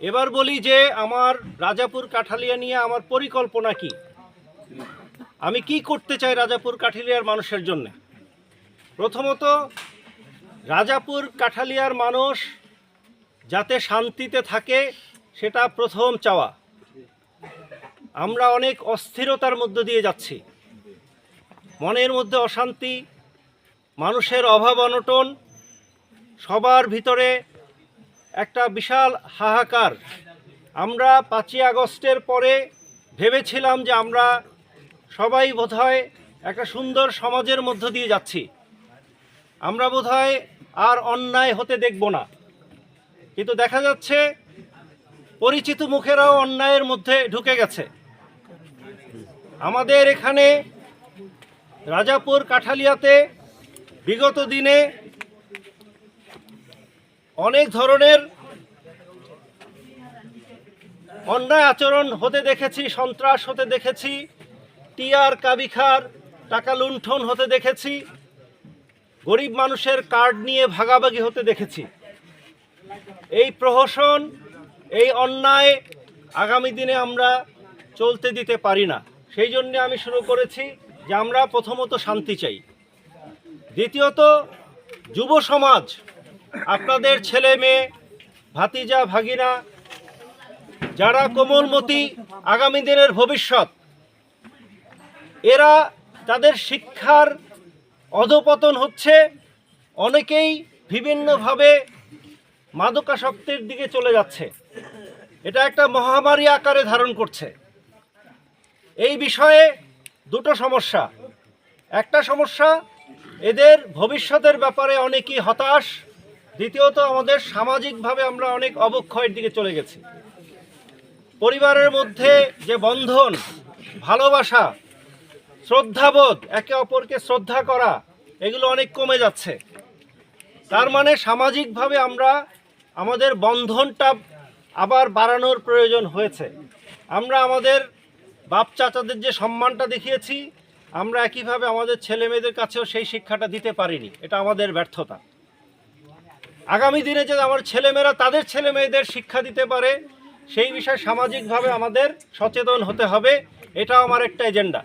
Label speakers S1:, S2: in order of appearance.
S1: এবার বলি যে আমার রাজাপুর কাঠালিয়া নিয়ে আমার পরিকল্পনা কি, আমি কি করতে চাই রাজাপুর কাঠালিয়ার মানুষের জন্য। প্রথমত, রাজাপুর কাঠালিয়ার মানুষ যাতে শান্তিতে থাকে সেটা প্রথম চাওয়া। আমরা অনেক অস্থিরতার মধ্য দিয়ে যাচ্ছি, মনের মধ্যে অশান্তি, মানুষের অভাব অনটন, সবার ভিতরে একটা বিশাল হাহাকার। আমরা 5ই আগস্টের পরে ভেবেছিলাম যে আমরা সবাই বোধহয় একটা সুন্দর সমাজের মধ্য দিয়ে যাচ্ছি, আমরা বোধহয় আর অন্যায় হতে দেখব না। কিন্তু দেখা যাচ্ছে পরিচিত মুখেরাও অন্যায়ের মধ্যে ঢুকে গেছে। আমাদের এখানে রাজাপুর কাঠালিয়াতে বিগত দিনে অনেক ধরনের অন্যায় আচরণ হতে দেখেছি, সন্ত্রাস হতে দেখেছি, টিআর কাবিখার টাকা লুণ্ঠন হতে দেখেছি, গরিব মানুষের কার্ড নিয়ে ভাগাভাগি হতে দেখেছি। এই প্রহসন, এই অন্যায় আগামী দিনে আমরা চলতে দিতে পারি না। সেই জন্য আমি শুরু করেছি যে আমরা প্রথমত শান্তি চাই। দ্বিতীয়ত, যুব সমাজ, আপনাদের ছেলে মেয়ে, ভাতিজা ভাগিনা, যারা কোমলমতি, আগামী দিনের ভবিষ্যৎ, এরা তাদের শিক্ষার অধপতন হচ্ছে। অনেকেই বিভিন্নভাবে মাদকাসক্তির দিকে চলে যাচ্ছে। এটা একটা মহামারী আকারে ধারণ করছে। এই বিষয়ে দুটো সমস্যা। একটা সমস্যা, এদের ভবিষ্যতের ব্যাপারে অনেকেই হতাশ। দ্বিতীয়ত, আমাদের সামাজিকভাবে আমরা অনেক অবক্ষয়ের দিকে চলে গেছি। পরিবারের মধ্যে যে বন্ধন, ভালোবাসা, শ্রদ্ধাবোধ, একে অপরকে শ্রদ্ধা করা, এগুলো অনেক কমে যাচ্ছে। তার মানে সামাজিকভাবে আমরা আমাদের বন্ধনটা আবার বাড়ানোর প্রয়োজন হয়েছে। আমরা আমাদের বাপ চাচাদের যে সম্মানটা দেখিয়েছি, আমরা একইভাবে আমাদের ছেলে মেয়েদের কাছেও সেই শিক্ষাটা দিতে পারিনি। এটা আমাদের ব্যর্থতা। আগামী দিনে যে আমার ছেলেমেয়েরা তাদের ছেলে মেয়েদের শিক্ষা দিতে পারে, সেই বিষয়ে সামাজিকভাবে আমাদের সচেতন হতে হবে। এটাও আমার একটা এজেন্ডা।